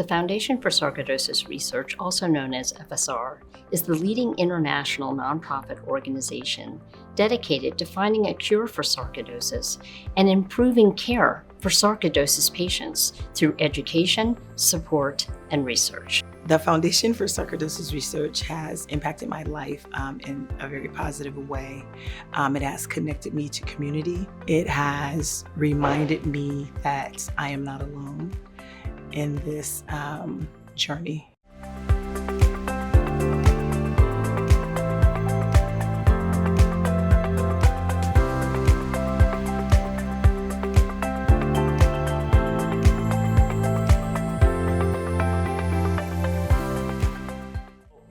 Foundation for Sarcoidosis Research, also known as FSR, is the leading international nonprofit organization dedicated to finding a cure for sarcoidosis and improving care for sarcoidosis patients through education, support, and research. The Foundation for Sarcoidosis Research has impacted my life in a very positive way. It has connected me to community. It has reminded me that I am not alone in this journey.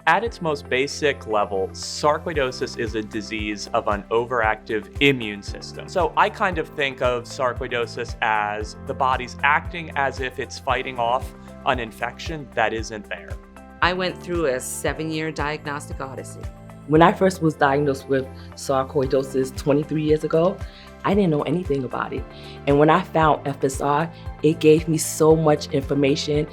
At its most basic level, sarcoidosis is a disease of an overactive immune system. So I kind of think of sarcoidosis as the body's acting as if it's fighting off an infection that isn't there. I went through a 7-year diagnostic odyssey. When I first was diagnosed with sarcoidosis 23 years ago, I didn't know anything about it. And when I found FSR, it gave me so much information.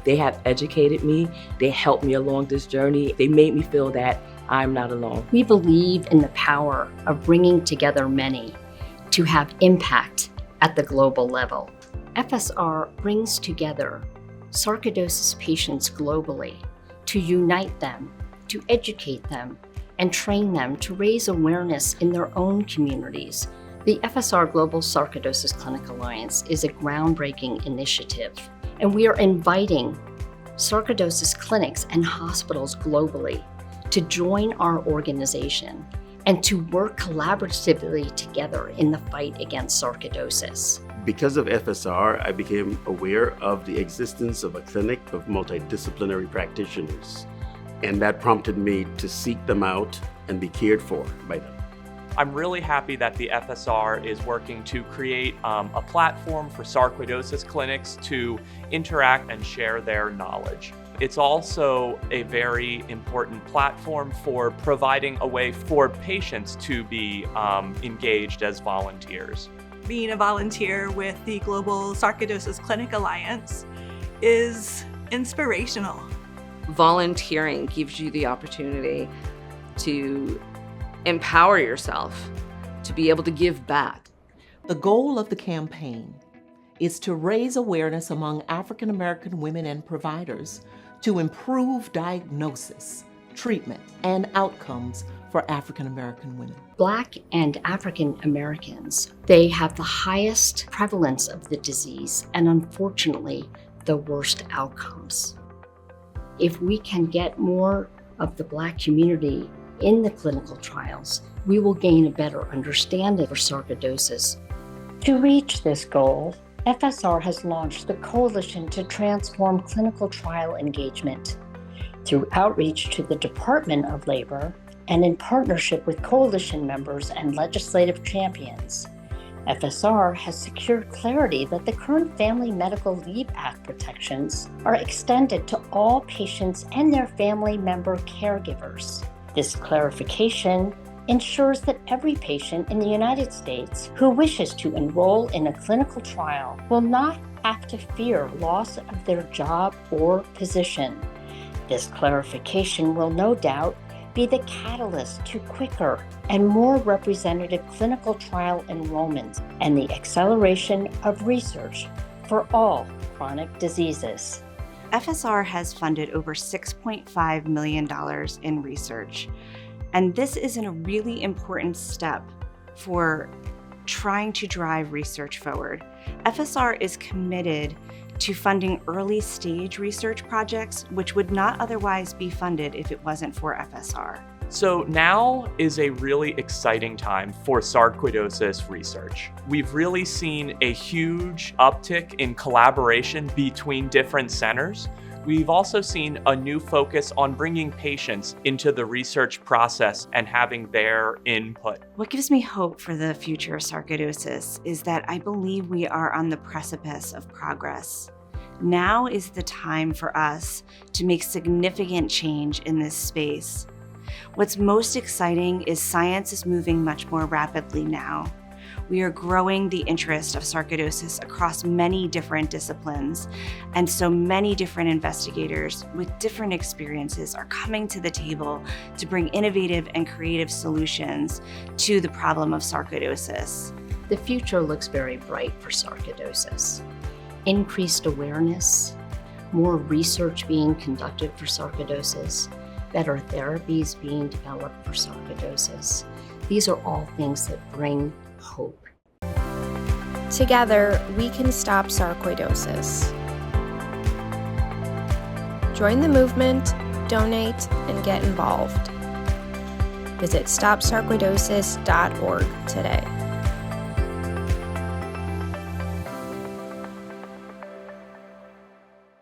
They have educated me, they helped me along this journey. They made me feel that I'm not alone. We believe in the power of bringing together many to have impact at the global level. FSR brings together sarcoidosis patients globally to unite them, to educate them, and train them to raise awareness in their own communities. The FSR Global Sarcoidosis Clinic Alliance is a groundbreaking initiative, and we are inviting sarcoidosis clinics and hospitals globally to join our organization and to work collaboratively together in the fight against sarcoidosis. Because of FSR, I became aware of the existence of a clinic of multidisciplinary practitioners, and that prompted me to seek them out and be cared for by them. I'm really happy that the FSR is working to create a platform for sarcoidosis clinics to interact and share their knowledge. It's also a very important platform for providing a way for patients to be engaged as volunteers. Being a volunteer with the Global Sarcoidosis Clinic Alliance is inspirational. Volunteering gives you the opportunity to empower yourself to be able to give back. The goal of the campaign is to raise awareness among African American women and providers to improve diagnosis, treatment, and outcomes for African American women. Black and African Americans, they have the highest prevalence of the disease and unfortunately the worst outcomes. If we can get more of the Black community in the clinical trials, we will gain a better understanding for sarcoidosis. To reach this goal, FSR has launched the Coalition to Transform Clinical Trial Engagement. Through outreach to the Department of Labor and in partnership with coalition members and legislative champions, FSR has secured clarity that the current Family Medical Leave Act protections are extended to all patients and their family member caregivers. This clarification ensures that every patient in the United States who wishes to enroll in a clinical trial will not have to fear loss of their job or position. This clarification will no doubt be the catalyst to quicker and more representative clinical trial enrollments and the acceleration of research for all chronic diseases. FSR has funded over $6.5 million in research, and this is a really important step for trying to drive research forward. FSR is committed to funding early stage research projects, which would not otherwise be funded if it wasn't for FSR. So now is a really exciting time for sarcoidosis research. We've really seen a huge uptick in collaboration between different centers. We've also seen a new focus on bringing patients into the research process and having their input. What gives me hope for the future of sarcoidosis is that I believe we are on the precipice of progress. Now is the time for us to make significant change in this space. What's most exciting is science is moving much more rapidly now. We are growing the interest of sarcoidosis across many different disciplines, and so many different investigators with different experiences are coming to the table to bring innovative and creative solutions to the problem of sarcoidosis. The future looks very bright for sarcoidosis. Increased awareness, more research being conducted for sarcoidosis, better therapies being developed for sarcoidosis. These are all things that bring hope. Together, we can stop sarcoidosis. Join the movement, donate, and get involved. Visit stopsarcoidosis.org today.